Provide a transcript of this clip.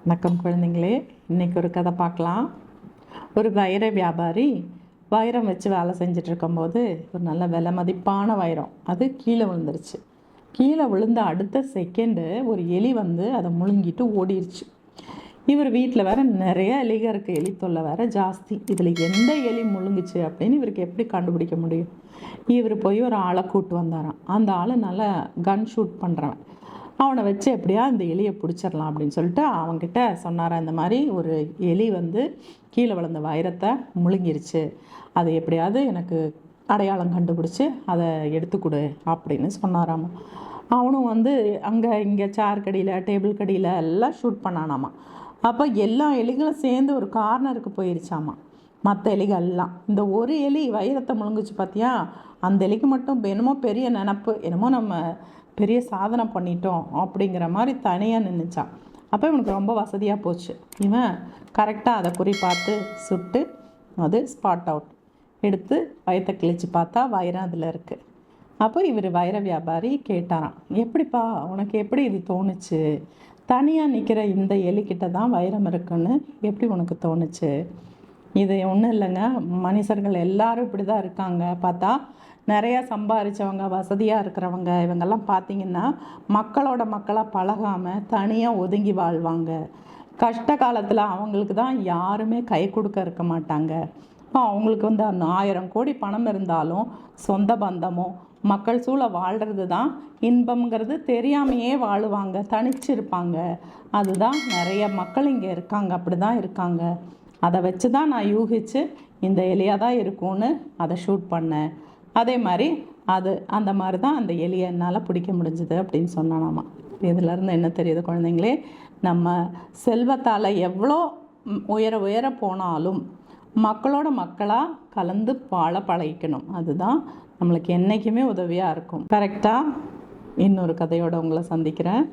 வணக்கம் குழந்தைங்களே. இன்றைக்கி ஒரு கதை பார்க்கலாம். ஒரு வைர வியாபாரி வைரம் வச்சு வேலை செஞ்சுட்டு இருக்கும்போது ஒரு நல்ல விலை மதிப்பான வைரம் அது கீழே விழுந்துருச்சு. கீழே விழுந்த அடுத்த செகண்டு ஒரு எலி வந்து அதை முழுங்கிட்டு ஓடிடுச்சு. இவர் வீட்டில் வேறு நிறைய எலிக இருக்குது, எலி தொல்லை வேறு ஜாஸ்தி. இதில் எந்த எலி முழுங்குச்சு அப்படின்னு இவருக்கு எப்படி கண்டுபிடிக்க முடியும்? இவர் போய் ஒரு ஆளை கூப்பிட்டு வந்தாராம். அந்த ஆள் நல்லா கன் ஷூட் பண்ணுறவன். அவனை வச்சு எப்படியா இந்த எலியை பிடிச்சிடலாம் அப்படின்னு சொல்லிட்டு அவன்கிட்ட சொன்னாரான், இந்த மாதிரி ஒரு எலி வந்து கீழே விழுந்த வைரத்தை முழுங்கிருச்சு, அதை எப்படியாவது எனக்கு அடையாளம் கண்டுபிடிச்சி அதை எடுத்துக்கொடு அப்படின்னு சொன்னாராமா. அவனும் வந்து அங்கே இங்கே சேர் கடியில் டேபிள் கடியில் எல்லாம் ஷூட் பண்ணானாமா. அப்போ எல்லா எலிகளும் சேர்ந்து ஒரு கார்னருக்கு போயிருச்சாமா. மற்ற எலிகள் எல்லாம் இந்த ஒரு எலி வைரத்தை முழுங்குச்சு பார்த்தியா, அந்த எலிக்கு மட்டும் என்னமோ பெரிய நினப்பு, என்னமோ நம்ம பெரிய சாதனை பண்ணிட்டோம் அப்படிங்கிற மாதிரி தனியாக நின்றுச்சான். அப்போ இவனுக்கு ரொம்ப வசதியாக போச்சு. இவன் கரெக்டாக அதை குறி பார்த்து சுட்டு அது ஸ்பாட் அவுட் எடுத்து வயத்தை கிழிச்சு பார்த்தா வைரம் அதில் இருக்குது. அப்போ இவர் வைர வியாபாரி கேட்டாராம், எப்படிப்பா உனக்கு எப்படி இது தோணுச்சு? தனியாக நிற்கிற இந்த எலிக்கிட்ட தான் வைரம் இருக்குன்னு எப்படி உனக்கு தோணுச்சு? இது ஒன்றும் இல்லைங்க, மனுஷர்கள் எல்லாரும் இப்படி தான் இருக்காங்க. பார்த்தா நிறையா சம்பாதிச்சவங்க வசதியாக இருக்கிறவங்க இவங்கெல்லாம் பார்த்திங்கன்னா மக்களாக பழகாமல் தனியாக ஒதுங்கி வாழ்வாங்க. கஷ்ட காலத்தில் அவங்களுக்கு தான் யாருமே கை கொடுக்க இருக்க மாட்டாங்க. அவங்களுக்கு வந்து 1000 கோடி பணம் இருந்தாலும் சொந்த பந்தமோ மக்கள் சூழ வாழ்கிறது தான் இன்பம்ங்கிறது தெரியாமையே வாழுவாங்க, தனிச்சிருப்பாங்க. அதுதான் நிறைய மக்கள் இங்கே இருக்காங்க, அப்படி தான் இருக்காங்க. அதை வச்சு தான் நான் யூகித்து இந்த எலியாக தான் இருக்கும்னு அதை ஷூட் பண்ணேன். அதே மாதிரி அந்த மாதிரி தான் அந்த எலியை என்னால் பிடிக்க முடிஞ்சுது அப்படின்னு சொன்னானாமா. இதிலேருந்து என்ன தெரியுது குழந்தைங்களே, நம்ம செல்வத்தால் எவ்வளோ உயர போனாலும் மக்களோட மக்களாக கலந்து வாழ பழகிக்கணும். அதுதான் நம்மளுக்கு என்றைக்குமே உதவியாக இருக்கும். கரெக்டாக இன்னொரு கதையோடு உங்களை சந்திக்கிறேன்.